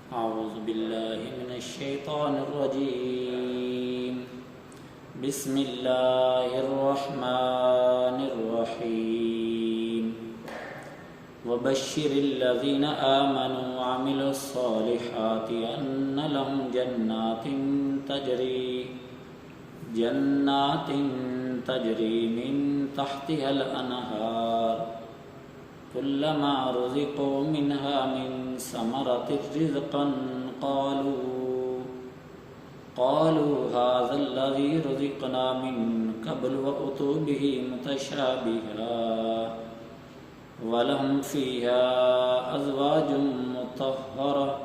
أعوذ بالله من الشيطان الرجيم. بسم الله الرحمن الرحيم. وبشر الذين آمنوا وعملوا الصالحات أن لهم جنات تجري من تحتها الأنهار كلما رزقوا منها من ثمرة رزقا قالوا هذا الذي رزقنا من قبل وأتوا به متشابها ولهم فيها أزواج مطهرة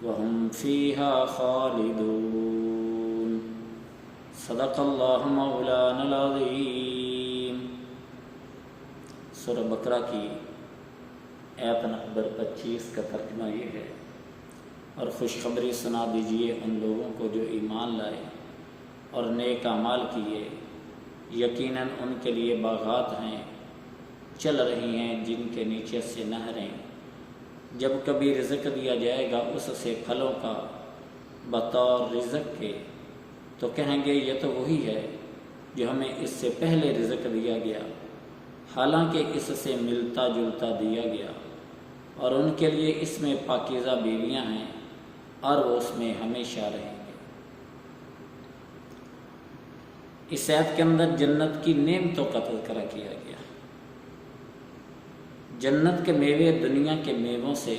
وهم فيها خالدون. صدق اللہ مولانا العظیم. سورہ بقرہ کی آیت نمبر 25 کا ترجمہ یہ ہے: اور خوشخبری سنا دیجیے ان لوگوں کو جو ایمان لائے اور نیک اعمال کیے، یقیناً ان کے لیے باغات ہیں چل رہی ہیں جن کے نیچے سے نہریں. جب کبھی رزق دیا جائے گا اس سے پھلوں کا بطور رزق کے، تو کہیں گے یہ تو وہی ہے جو ہمیں اس سے پہلے رزق دیا گیا، حالانکہ اس سے ملتا جلتا دیا گیا، اور ان کے لیے اس میں پاکیزہ بیویاں ہیں اور وہ اس میں ہمیشہ رہیں گے. اس آیت کے اندر جنت کی نعمتوں کا تذکرہ کیا گیا. جنت کے میوے دنیا کے میووں سے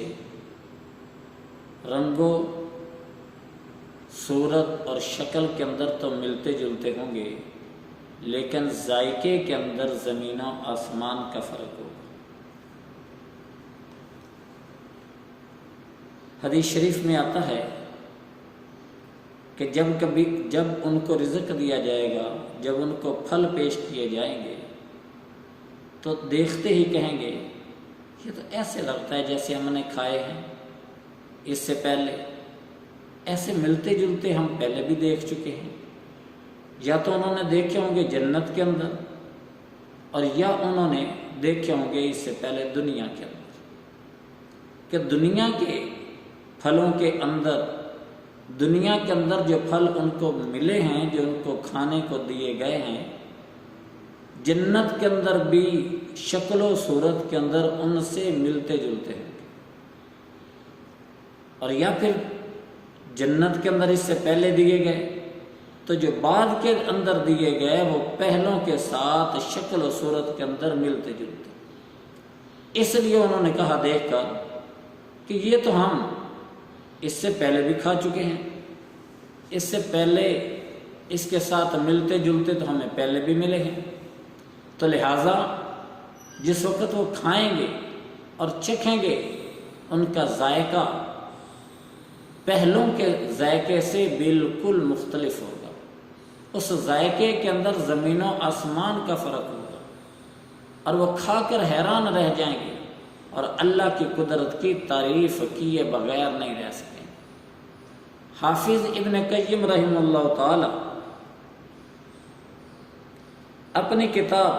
رنگوں، صورت اور شکل کے اندر تو ملتے جلتے ہوں گے، لیکن ذائقے کے اندر زمین و آسمان کا فرق ہوگا. حدیث شریف میں آتا ہے کہ جب ان کو رزق دیا جائے گا، جب ان کو پھل پیش کیے جائیں گے، تو دیکھتے ہی کہیں گے یہ تو ایسے لگتا ہے جیسے ہم نے کھائے ہیں اس سے پہلے، ایسے ملتے جلتے ہم پہلے بھی دیکھ چکے ہیں. یا تو انہوں نے دیکھے ہوں گے جنت کے اندر، اور یا انہوں نے دیکھے ہوں گے اس سے پہلے دنیا کے اندر، کہ دنیا کے پھلوں کے اندر، دنیا کے اندر جو پھل ان کو ملے ہیں، جو ان کو کھانے کو دیے گئے ہیں، جنت کے اندر بھی شکل و صورت کے اندر ان سے ملتے جلتے ہیں. اور یا پھر جنت کے اندر اس سے پہلے دیے گئے، تو جو بعد کے اندر دیے گئے وہ پہلوں کے ساتھ شکل و صورت کے اندر ملتے جلتے. اس لیے انہوں نے کہا دیکھ کر کہ یہ تو ہم اس سے پہلے بھی کھا چکے ہیں، اس سے پہلے اس کے ساتھ ملتے جلتے تو ہمیں پہلے بھی ملے ہیں. تو لہٰذا جس وقت وہ کھائیں گے اور چکھیں گے، ان کا ذائقہ پہلوں کے ذائقے سے بالکل مختلف ہوگا. اس ذائقے کے اندر زمین و آسمان کا فرق ہوگا، اور وہ کھا کر حیران رہ جائیں گے اور اللہ کی قدرت کی تعریف کیے بغیر نہیں رہ سکیں. حافظ ابن قیم رحمہ اللہ تعالی اپنی کتاب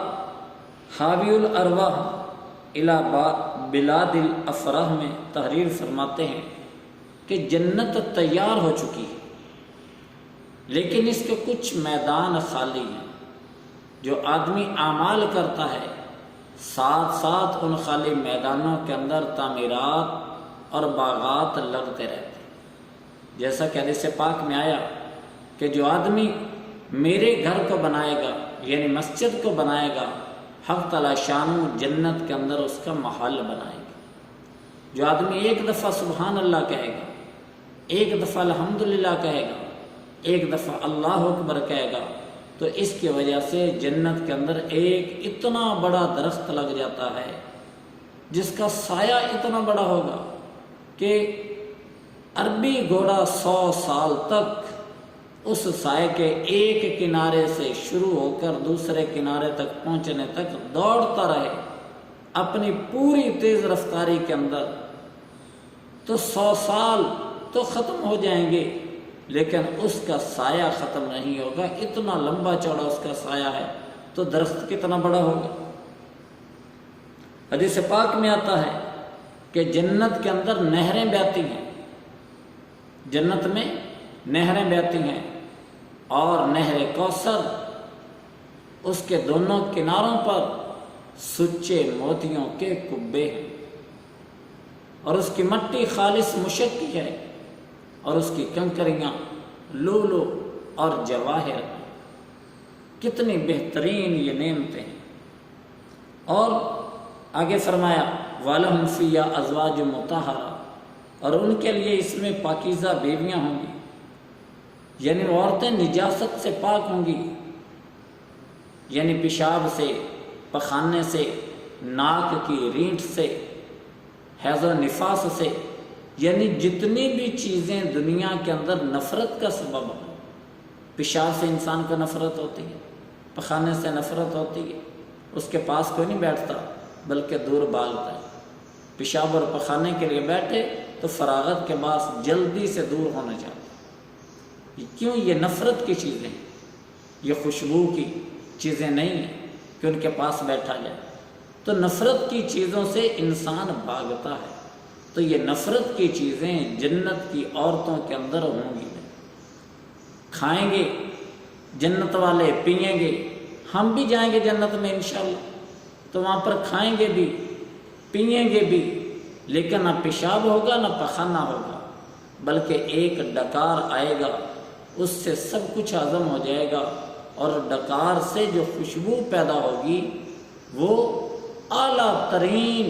حاوی الارواح الی بلاد الافراح میں تحریر فرماتے ہیں کہ جنت تیار ہو چکی ہے، لیکن اس کے کچھ میدان خالی ہیں. جو آدمی اعمال کرتا ہے، ساتھ ساتھ ان خالی میدانوں کے اندر تعمیرات اور باغات لگتے رہتے ہیں. جیسا کہ حدیث پاک میں آیا کہ جو آدمی میرے گھر کو بنائے گا، یعنی مسجد کو بنائے گا، حق تعالی شانو جنت کے اندر اس کا محل بنائے گا. جو آدمی ایک دفعہ سبحان اللہ کہے گا، ایک دفعہ الحمدللہ کہے گا، ایک دفعہ اللہ اکبر کہے گا، تو اس کی وجہ سے جنت کے اندر ایک اتنا بڑا درخت لگ جاتا ہے جس کا سایہ اتنا بڑا ہوگا کہ عربی گھوڑا 100 سال تک اس سائے کے ایک کنارے سے شروع ہو کر دوسرے کنارے تک پہنچنے تک دوڑتا رہے اپنی پوری تیز رفتاری کے اندر، تو 100 سال تو ختم ہو جائیں گے، لیکن اس کا سایہ ختم نہیں ہوگا. اتنا لمبا چوڑا اس کا سایہ ہے، تو درخت کتنا بڑا ہوگا. حدیث پاک میں آتا ہے کہ جنت کے اندر نہریں بہتی ہیں، جنت میں نہریں بہتی ہیں، اور نہر کوثر اس کے دونوں کناروں پر سچے موتیوں کے کبے ہیں، اور اس کی مٹی خالص مشک کی ہے، اور اس کی کنکریاں لولو اور جواہر ہیں۔ کتنی بہترین یہ نعمتیں ہیں۔ اور آگے فرمایا وَلَهُمْ فِيهَا أَزْوَاجٌ مُطَهَّرَةٌ، اور ان کے لیے اس میں پاکیزہ بیویاں ہوں گی، یعنی عورتیں نجاست سے پاک ہوں گی، یعنی پیشاب سے، پخانے سے، ناک کی رینٹ سے، حیض و نفاس سے، یعنی جتنی بھی چیزیں دنیا کے اندر نفرت کا سبب ہیں۔ پیشاب سے انسان کو نفرت ہوتی ہے، پخانے سے نفرت ہوتی ہے، اس کے پاس کوئی نہیں بیٹھتا بلکہ دور بھاگتا ہے۔ پیشاب اور پخانے کے لیے بیٹھے تو فراغت کے بعد جلدی سے دور ہونا چاہتا ہے۔ کیوں؟ یہ نفرت کی چیزیں ہیں، یہ خوشبو کی چیزیں نہیں ہیں کہ ان کے پاس بیٹھا جائے۔ تو نفرت کی چیزوں سے انسان بھاگتا ہے۔ تو یہ نفرت کی چیزیں جنت کی عورتوں کے اندر ہوں گی، کھائیں گے جنت والے، پئیں گے۔ ہم بھی جائیں گے جنت میں انشاءاللہ، تو وہاں پر کھائیں گے بھی، پئیں گے بھی، لیکن نہ پیشاب ہوگا نہ پخانہ ہوگا، بلکہ ایک ڈکار آئے گا، اس سے سب کچھ ہضم ہو جائے گا، اور ڈکار سے جو خوشبو پیدا ہوگی وہ اعلیٰ ترین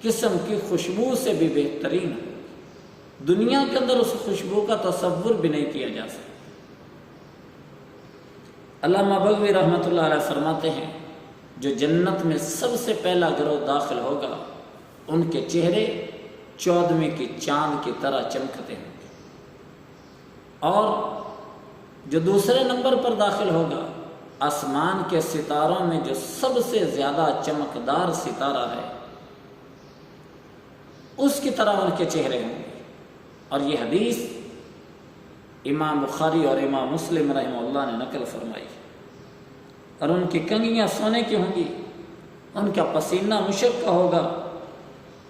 قسم کی خوشبو سے بھی بہترین ہوگی۔ دنیا کے اندر اس خوشبو کا تصور بھی نہیں کیا جا سکتا۔ علامہ بغوی رحمۃ اللہ علیہ فرماتے ہیں جو جنت میں سب سے پہلا گروہ داخل ہوگا ان کے چہرے 14ویں کی چاند کی طرح چمکتے ہیں، اور جو دوسرے نمبر پر داخل ہوگا آسمان کے ستاروں میں جو سب سے زیادہ چمکدار ستارہ ہے اس کی طرح ان کے چہرے ہوں گے۔ اور یہ حدیث امام بخاری اور امام مسلم رحمہ اللہ نے نقل فرمائی۔ اور ان کی کنگھیاں سونے کی ہوں گی، ان کا پسینہ مشک کا ہوگا،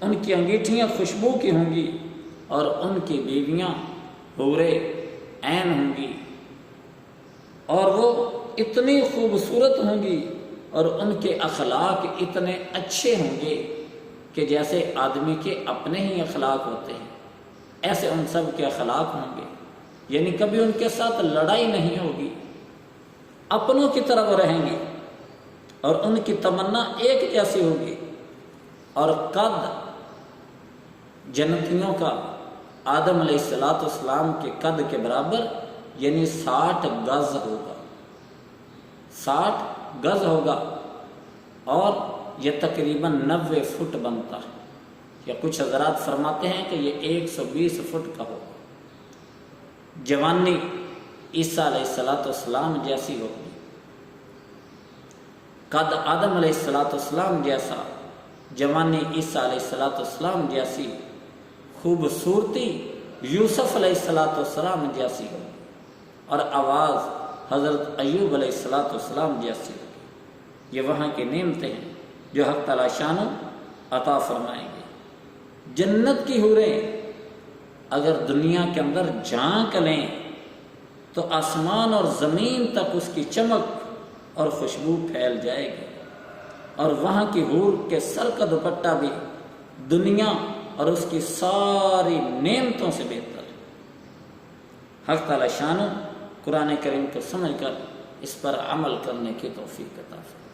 ان کی انگیٹھیاں خوشبو کی ہوں گی، اور ان کی بیویاں حور عین ہوں گی، اور وہ اتنی خوبصورت ہوں گی، اور ان کے اخلاق اتنے اچھے ہوں گے کہ جیسے آدمی کے اپنے ہی اخلاق ہوتے ہیں ایسے ان سب کے اخلاق ہوں گے، یعنی کبھی ان کے ساتھ لڑائی نہیں ہوگی، اپنوں کی طرح وہ رہیں گے، اور ان کی تمنا ایک جیسی ہوگی، اور قد جنتیوں کا آدم علیہ السلام کے قد کے برابر، یعنی 60 گز ہوگا، 60 گز ہوگا، اور یہ تقریباً 90 فٹ بنتا ہے، یا کچھ حضرات فرماتے ہیں کہ یہ 120 فٹ کا ہوگا۔ جوانی عیسیٰ علیہ السلام جیسی ہوگی، قد آدم علیہ السلام جیسا، جوانی عیسیٰ علیہ السلام جیسی، خوبصورتی یوسف علیہ السلام جیسی ہوگی، اور آواز حضرت ایوب علیہ السلام جیسی ہوگی۔ یہ وہاں کی نعمتیں ہیں جو حق تعالیٰ شان عطا فرمائیں گے۔ جنت کی حوریں اگر دنیا کے اندر جھانک لیں تو آسمان اور زمین تک اس کی چمک اور خوشبو پھیل جائے گی، اور وہاں کی حور کے سر کا دوپٹہ بھی دنیا اور اس کی ساری نعمتوں سے بہتر ہے۔ حق تعالیٰ شان قرآن کریم کو سمجھ کر اس پر عمل کرنے کی توفیق عطا فرمائے۔